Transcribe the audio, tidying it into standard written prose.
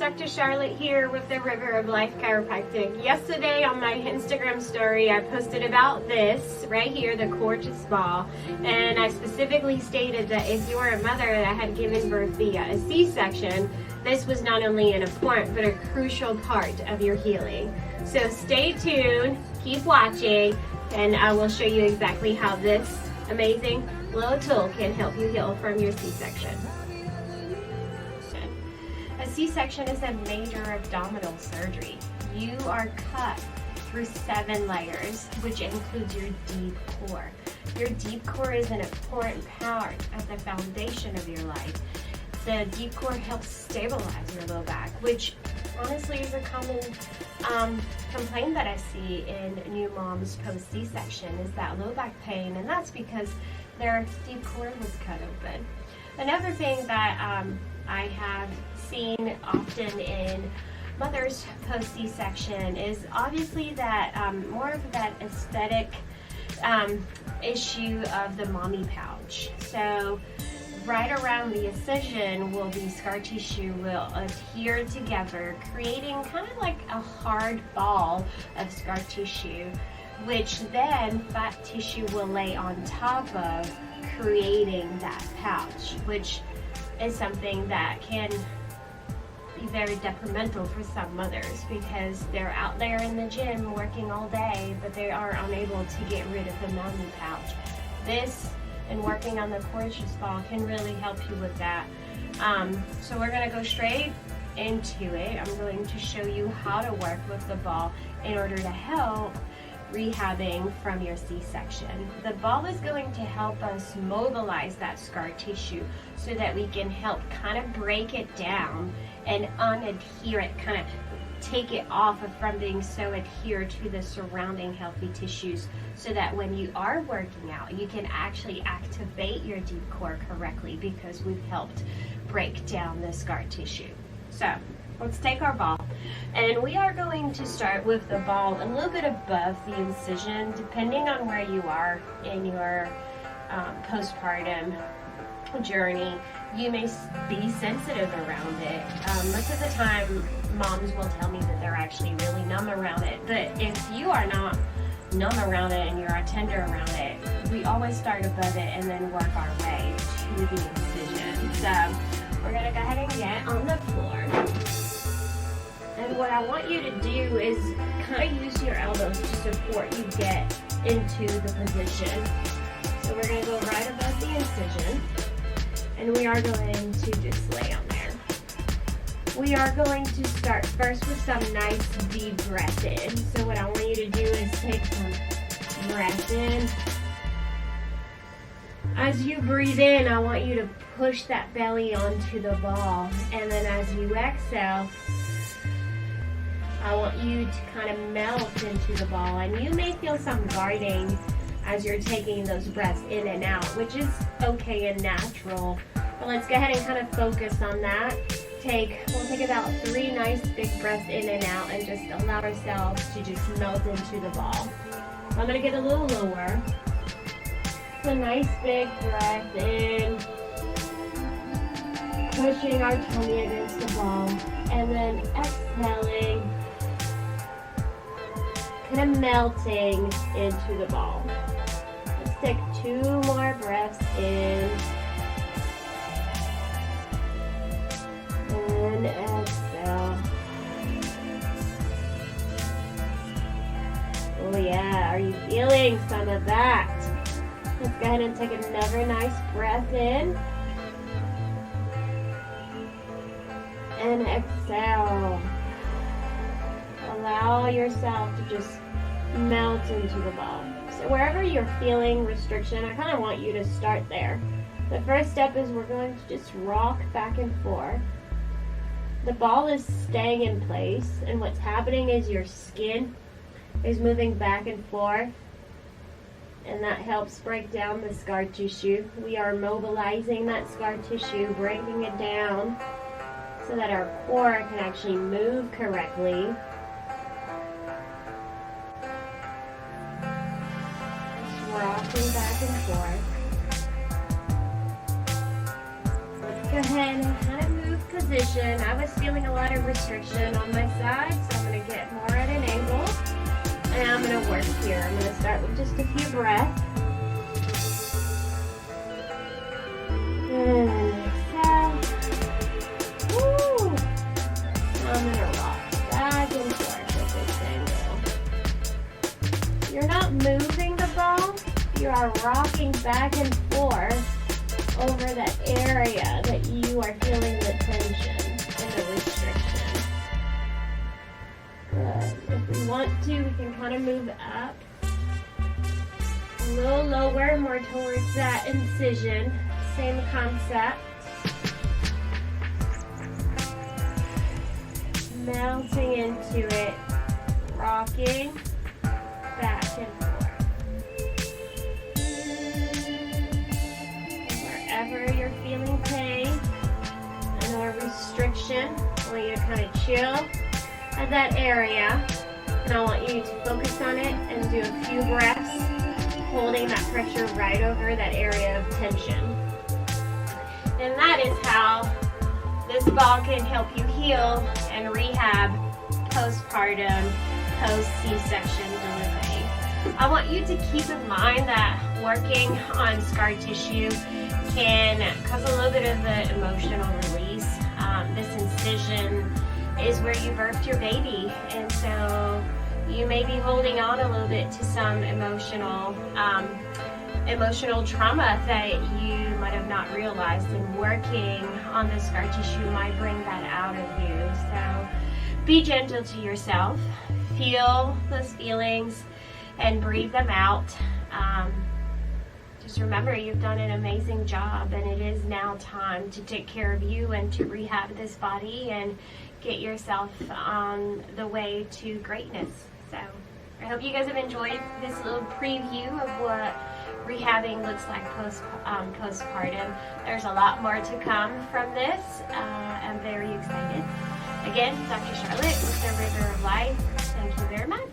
Dr. Charlotte here with the River of Life Chiropractic. Yesterday on my Instagram story, I posted about this right here, the Coregeous ball, and I specifically stated that if you are a mother that had given birth via a C-section, this was not only an important but a crucial part of your healing. So stay tuned, keep watching, and I will show you exactly how this amazing little tool can help you heal from your C-section. A C-section is a major abdominal surgery. You are cut through 7 layers, which includes your deep core. Your deep core is an important part of the foundation of your life. The deep core helps stabilize your low back, which honestly is a common complaint that I see in new moms post C-section is that low back pain, and that's because their deep core was cut open. Another thing that I have seen often in mothers post C-section is obviously that more of that aesthetic issue of the mommy pouch. So right around the incision will be scar tissue will adhere together, creating kind of like a hard ball of scar tissue, which then fat tissue will lay on top of, creating that pouch, which is something that can be very detrimental for some mothers because they're out there in the gym working all day, but they are unable to get rid of the mommy pouch. This and working on the Coregeous ball can really help you with that. So we're going to go straight into it. I'm going to show you how to work with the ball in order to help rehabbing from your C-section. The ball is going to help us mobilize that scar tissue so that we can help kind of break it down and unadhere it, kind of take it off from being so adhered to the surrounding healthy tissues, so that when you are working out, you can actually activate your deep core correctly because we've helped break down the scar tissue. So let's take our ball, and we are going to start with the ball a little bit above the incision, depending on where you are in your postpartum journey. You may be sensitive around it. Most of the time, moms will tell me that they're actually really numb around it, but if you are not numb around it and you're tender around it, we always start above it and then work our way to the incision. So we're going to go ahead and get on the floor. And what I want you to do is kind of use your elbows to support you get into the position. So we're going to go right above the incision, and we are going to just lay on there. We are going to start first with some nice deep breath in. So what I want you to do is take some breath in. As you breathe in, I want you to push that belly onto the ball, and then as you exhale, I want you to kind of melt into the ball, and you may feel some guarding as you're taking those breaths in and out, which is okay and natural. But let's go ahead and kind of focus on that. We'll take about 3 nice big breaths in and out and just allow ourselves to just melt into the ball. I'm going to get a little lower. So nice big breath in, pushing our tummy against the ball, and then exhaling, kind of melting into the ball. Let's take 2 more breaths in and exhale. Oh yeah, are you feeling some of that? Let's go ahead and take another nice breath in and exhale. Allow yourself to just melt into the ball. So wherever you're feeling restriction, I kind of want you to start there. The first step is we're going to just rock back and forth. The ball is staying in place, and what's happening is your skin is moving back and forth, and that helps break down the scar tissue. We are mobilizing that scar tissue, breaking it down so that our core can actually move correctly. Just rocking back and forth. Let's go ahead and kind of move position. I was feeling a lot of restriction on my side, so I'm going to get more at an angle. And I'm going to work here. I'm going to start with just a few breaths. And exhale. Woo! I'm going to rock back and forth at this angle. You're not moving the ball. You are rocking back and forth over that area that you are feeling the tension and the restriction. Good. If we want to, we can kind of move up a little lower, more towards that incision. Same concept. Melting into it, rocking back and forth. And wherever you're feeling pain and or restriction, I want you to kind of chill at that area. And I want you to focus on it and do a few breaths, holding that pressure right over that area of tension. And that is how this ball can help you heal and rehab postpartum, post-C-section delivery. I want you to keep in mind that working on scar tissue can cause a little bit of an emotional release. This incision is where you birthed your baby, and so you may be holding on a little bit to some emotional trauma that you might have not realized, and working on the scar tissue might bring that out of you. So be gentle to yourself, feel those feelings and breathe them out. Just remember, you've done an amazing job, and it is now time to take care of you and to rehab this body and get yourself on the way to greatness. So I hope you guys have enjoyed this little preview of what rehabbing looks like postpartum. There's a lot more to come from this. I'm very excited. Again, Dr. Charlotte with The River of Life. Thank you very much.